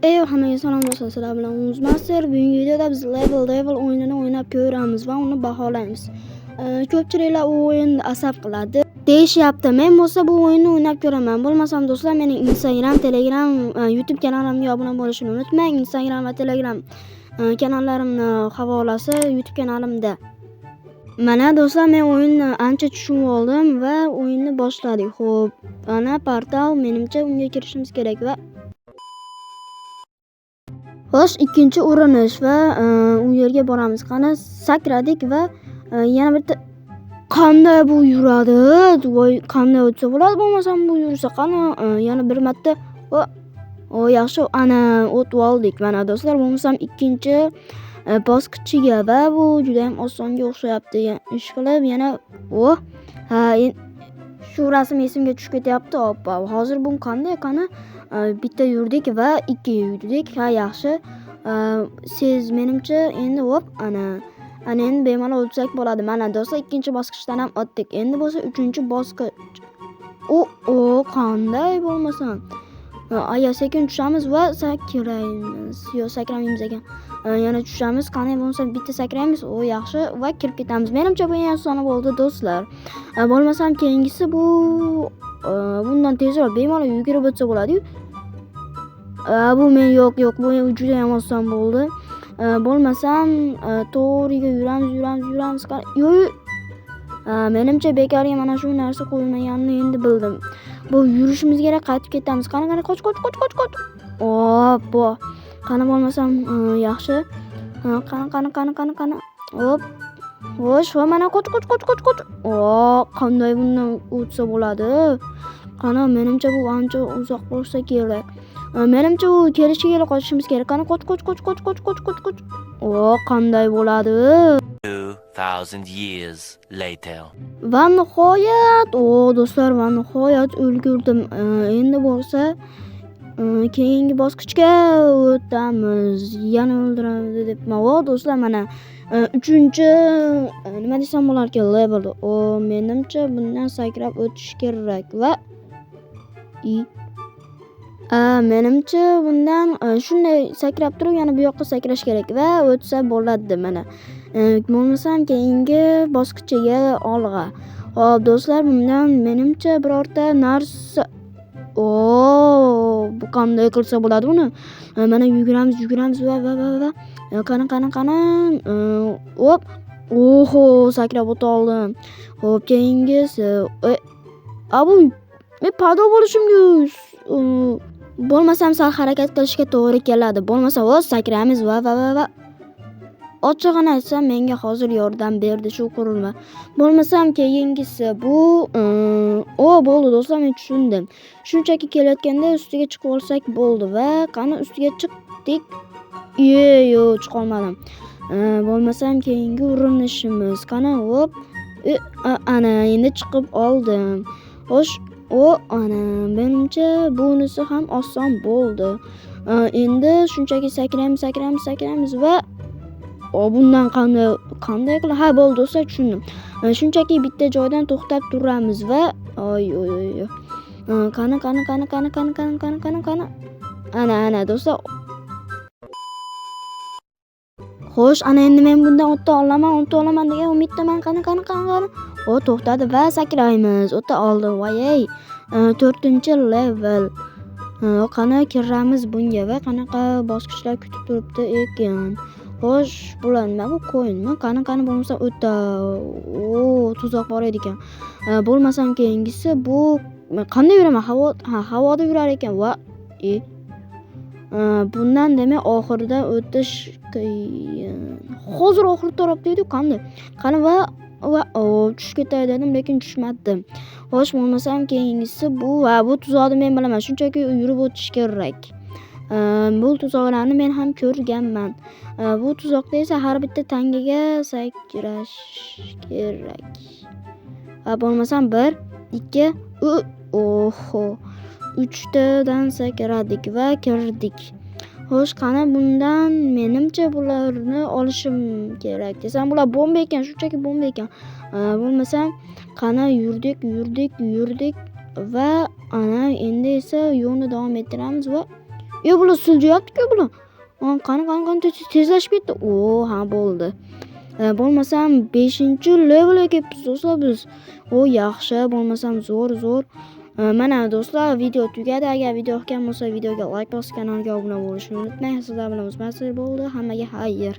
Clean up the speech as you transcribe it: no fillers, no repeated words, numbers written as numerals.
Hammaga salom do'stlar, sizlar bilan Uzmaster. Bugungi videoda biz level o'yinini o'ynab ko'ramiz va uni baholaymiz. Ko'pchiliklar u o'yinni asab qiladi deyishyapti. Men bo'lsa bu o'yinni o'ynab ko'raman. Bo'lmasam do'stlar, mening Instagram, Telegram, YouTube kanalimga obuna bo'lishni unutmang. Instagram va Telegram kanallarimning havolasi YouTube kanalimda. Mana do'stlar, men o'yinni ancha tushunib oldim va o'yinni boshladik. Xo'p, ana portal, menimcha unga kirishimiz kerak va xo'sh, ikkinchi urinish va u yerga boramiz. Qani sakradik va yana bitta qanday bu yuradi? Voy, qanday o'tsa bo'ladi? Bo'lmasam bu yursa qani yana bir marta. O yaxshi, ana o'tib oldik. Mana do'stlar, bo'lmasam ikkinchi bosqichiga va bu juda ham osonga o'xshayapti. Ishqilib yana shu rasm esimga tushib ketyapti. Hoppa, hozir bu qanday? Qani bitta yurdik va ikki yurdik. Ha, yaxshi. Siz menimcha endi ana endi bemalol o'tsak bo'ladi. Mana do'stlar, ikkinchi bosqichdan ham o'tdik. Endi bo'lsa uchinchi bosqich. Qanday bo'lmasam. Aya sekin tushamiz va sakraymiz. Sakramaymiz ekan. Yana tushamiz. Qanday bo'lsa bitta sakraymiz. Yaxshi va kirib ketamiz. Menimcha bu eng osoni bo'ldi do'stlar. Bo'lmasam keyingisi bundan tezroq bemalol yugurib o'tsa bo'ladi-yu. Bu men yo'q, bu juda ham oson bo'ldi. Bo'lmasam to'g'riga yuramiz. Menimcha bekorga mana shu narsa qo'yilmaganini endi bildim. Bu yurishimiz kerak, qaytib ketamiz. Qani qoch. Hoppa. Qani bo'lmasam yaxshi. Qani. Hop. Xo'sh, mana qoch. Qanday bundan o'tsa bo'ladi? Qani menimcha bu ancha uzoq bo'lsa kerak. Menimcha u kelishiga qochishimiz kerak. Qani qoch. Qanday bo'ladi? 2000 years later. Va nihoyat, do'stlar, va nihoyat ulgurdim. Endi bo'lsa keyingi bosqichga o'tamiz. Yana o'ldiramiz debman. Do'stlar, mana uchinchi nima desam bo'larkan, level. Menimcha bundan sakrab o'tish kerak va menimcha bundan shunday sakrab turib yana bu yoqqa sakrash kerak va o'tsa bo'ladi. Mana bo'lmasam keyingi bosqichiga olg'a. Hop do'stlar, bundan menimcha birorta narsa bu qanday qilsa bo'ladi buni? Mana yuguramiz va qani. Hop. Sakrab o'ta oldim. Hop, keyingisi. Bu men pado bo'lishimga bo'lmasam sal harakat qilishga to'g'ri keladi. Bo'lmasa sakramiz va ochig'ini aytsam, menga hozir yordam berdi shu qurilma. Bo'lmasam keyingisi bu bo'ldi do'stlar, men tushundim. Shunchaki kelayotganda ustiga chiqib olsak bo'ldi va qani ustiga chiqdik. Yo'q, chiqa olmadim. Bo'lmasam keyingi urinishimiz. Qani hop. Ana endi chiqib oldim. Xo'sh, ana menimcha bunisi ham oson bo'ldi. Endi shunchaki sakraymiz va bundan qanday qilib? Ha, bo'ldi do'stlar, tushundim. Shunchaki bitta joydan to'xtab turamiz va qani. Ana do'stlar. Xo'sh, ana endi men bundan o'ta olaman degan umiddaman. Qani. To'xtadi va sakraymiz. O'ta oldim. Voy, 4-level. Qani kiramiz bunga va qanaqa bosqichlar kutib turibdi ekan. Xo'sh, bular nima? Bu ko'yinmi? Qani bo'lmasa o'ta tuzoq bor ekan. Bo'lmasam keyingisi bu qanday yuraman? Havoda yurar ekan va bundan demak oxirida o'tish qiyin. Hozir oxir tarafda edi, qanday? Qani va tushib ketay dedim, lekin tushmadim. Xo'sh, bo'lmasam keyingisi bu tuzoqni men bilaman. Shunchaki yurib o'tish kerak. Bu tuzoqlarni men ham ko'rganman. Bu tuzoqda esa har bitta tangaga sakrash kerak. Bo'lmasam 1, 2, 3 tadan sakradik va kirdik. Xo'sh, qani bundan menimcha bularni olishim kerak. Desam bular bomba ekan, shunchaki bomba ekan. Bo'lmasam qani yurdik va ana endi esa yo'lni davom ettiramiz va bular siljayapti-ku bular. Qani tezlashib ketdi. Ha bo'ldi. Bo'lmasam 5-levelga kelibmiz do'stlar biz. Yaxshi, bo'lmasam zo'r. Mana do'stlar, video tugadi. Agar video yoqgan bo'lsa, videoga like bosib, kanalga obuna bo'lishni unutmang. Sizlar bilan o'zbasir bo'ldi. Hammaga xayr.